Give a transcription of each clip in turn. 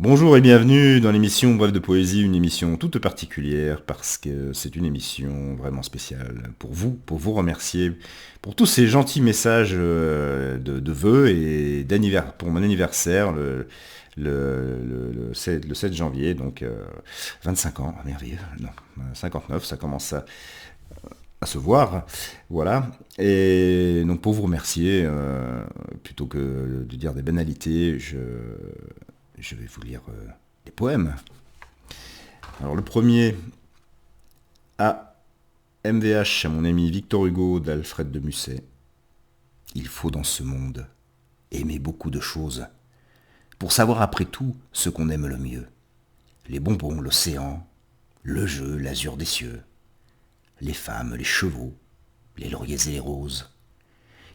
Bonjour et bienvenue dans l'émission Bref de Poésie, une émission toute particulière parce que c'est une émission vraiment spéciale pour vous remercier pour tous ces gentils messages de vœux et pour mon anniversaire le 7 janvier, donc 25 ans, merveilleux, non, 59, ça commence à se voir, voilà. Et donc pour vous remercier, plutôt que de dire des banalités, je vais vous lire des poèmes. Alors le premier, à MVH, à mon ami Victor Hugo d'Alfred de Musset. Il faut dans ce monde aimer beaucoup de choses pour savoir après tout ce qu'on aime le mieux. Les bonbons, l'océan, le jeu, l'azur des cieux, les femmes, les chevaux, les lauriers et les roses.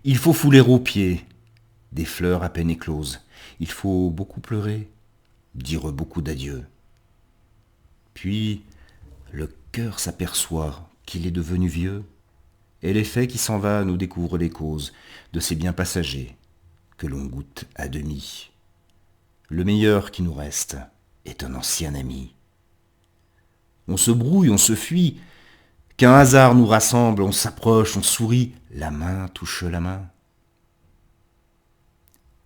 Il faut fouler aux pieds des fleurs à peine écloses. Il faut beaucoup pleurer, dire beaucoup d'adieux. Puis, le cœur s'aperçoit qu'il est devenu vieux, et l'effet qui s'en va nous découvre les causes de ces biens passagers que l'on goûte à demi. Le meilleur qui nous reste est un ancien ami. On se brouille, on se fuit, qu'un hasard nous rassemble, on s'approche, on sourit, la main touche la main.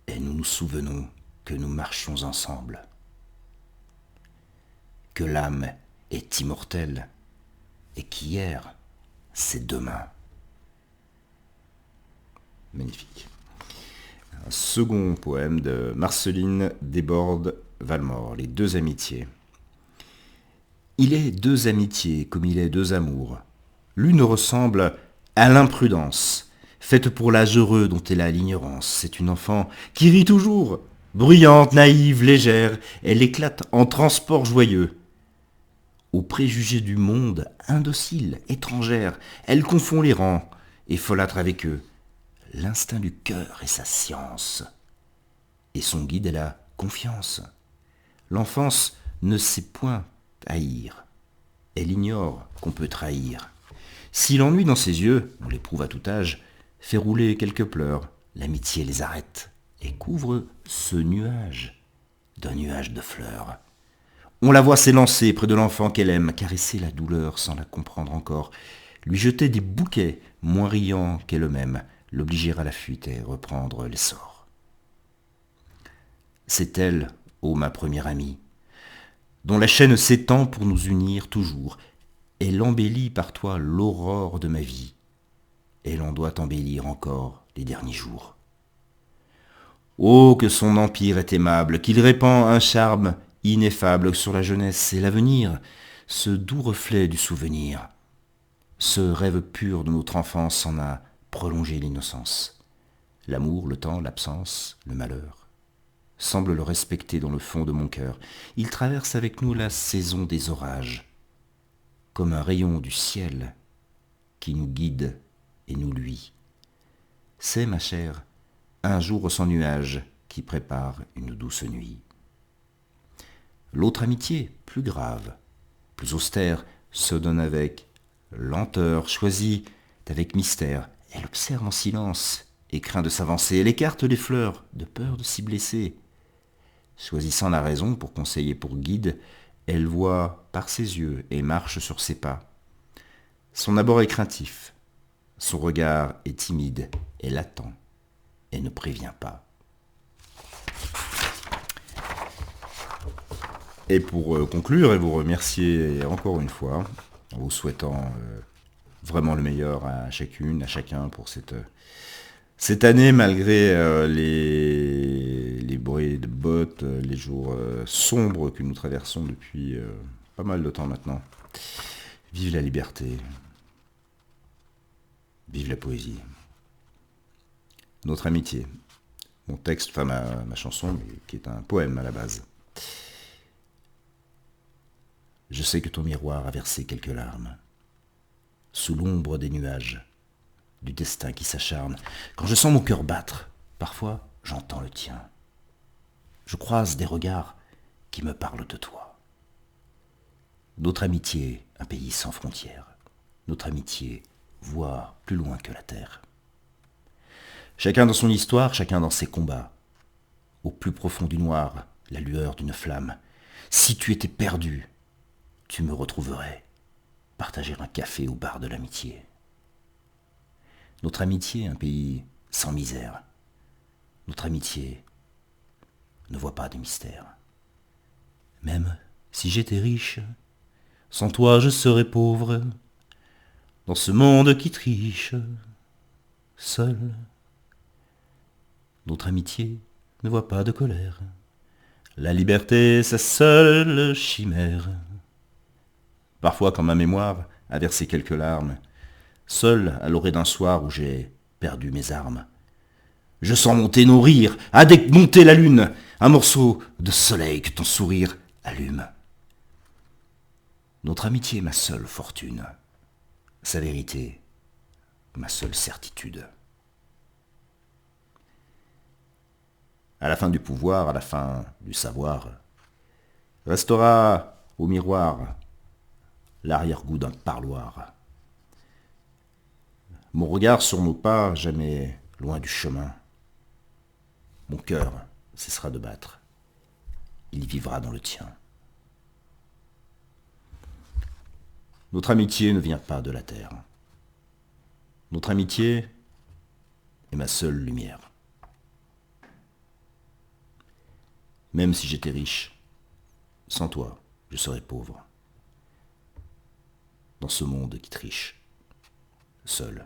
Et nous nous souvenons que nous marchions ensemble, que l'âme est immortelle et qu'hier, c'est demain. Magnifique. Un second poème de Marceline Desbordes-Valmore, Les deux amitiés. Il est deux amitiés comme il est deux amours. L'une ressemble à l'imprudence, faite pour l'âge heureux dont elle a l'ignorance. C'est une enfant qui rit toujours, bruyante, naïve, légère. Elle éclate en transports joyeux. Aux préjugés du monde, indocile, étrangère, elle confond les rangs et folâtre avec eux. L'instinct du cœur est sa science, et son guide est la confiance. L'enfance ne sait point haïr, elle ignore qu'on peut trahir. Si l'ennui dans ses yeux, on l'éprouve à tout âge, fait rouler quelques pleurs, l'amitié les arrête et couvre ce nuage d'un nuage de fleurs. On la voit s'élancer près de l'enfant qu'elle aime, caresser la douleur sans la comprendre encore, lui jeter des bouquets moins riants qu'elle-même, l'obliger à la fuite et reprendre l'essor. C'est elle, ô ma première amie, dont la chaîne s'étend pour nous unir toujours. Elle embellit par toi l'aurore de ma vie. Elle en doit embellir encore les derniers jours. Oh, que son empire est aimable, qu'il répand un charme ineffable sur la jeunesse et l'avenir, ce doux reflet du souvenir. Ce rêve pur de notre enfance en a prolongé l'innocence. L'amour, le temps, l'absence, le malheur semblent le respecter dans le fond de mon cœur. Il traverse avec nous la saison des orages, comme un rayon du ciel qui nous guide et nous luit. C'est, ma chère, un jour sans nuage qui prépare une douce nuit. L'autre amitié, plus grave, plus austère, se donne avec lenteur, choisit avec mystère. Elle observe en silence et craint de s'avancer. Elle écarte les fleurs, de peur de s'y blesser. Choisissant la raison pour conseiller, pour guide, elle voit par ses yeux et marche sur ses pas. Son abord est craintif, son regard est timide. Elle attend et ne prévient pas. Et pour conclure et vous remercier encore une fois, en vous souhaitant vraiment le meilleur à chacune, à chacun pour cette année, malgré les bruits de bottes, les jours sombres que nous traversons depuis pas mal de temps maintenant. Vive la liberté, vive la poésie, notre amitié. Mon texte, enfin ma chanson, mais qui est un poème à la base. Je sais que ton miroir a versé quelques larmes, sous l'ombre des nuages, du destin qui s'acharne. Quand je sens mon cœur battre, parfois j'entends le tien. Je croise des regards qui me parlent de toi. Notre amitié, un pays sans frontières. Notre amitié voit plus loin que la terre. Chacun dans son histoire, chacun dans ses combats. Au plus profond du noir, la lueur d'une flamme. Si tu étais perdu, tu me retrouverais, partager un café au bar de l'amitié. Notre amitié, un pays sans misère. Notre amitié ne voit pas de mystère. Même si j'étais riche, sans toi je serais pauvre, dans ce monde qui triche, seul. Notre amitié ne voit pas de colère. La liberté, sa seule chimère. Parfois, quand ma mémoire a versé quelques larmes, seul à l'orée d'un soir où j'ai perdu mes armes, je sens monter nos rires, à démonter la lune, un morceau de soleil que ton sourire allume. Notre amitié est ma seule fortune, sa vérité, ma seule certitude. À la fin du pouvoir, à la fin du savoir, restera au miroir l'arrière-goût d'un parloir. Mon regard sur nos pas, jamais loin du chemin. Mon cœur cessera de battre. Il vivra dans le tien. Notre amitié ne vient pas de la terre. Notre amitié est ma seule lumière. Même si j'étais riche, sans toi, je serais pauvre. Dans ce monde qui triche, seul.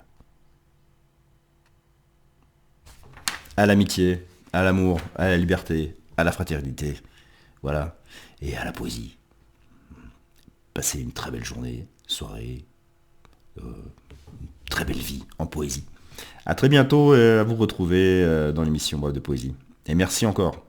À l'amitié, à l'amour, à la liberté, à la fraternité, voilà, et à la poésie. Passez une très belle journée, soirée, très belle vie en poésie. À très bientôt et à vous retrouver dans l'émission Bref de Poésie. Et merci encore.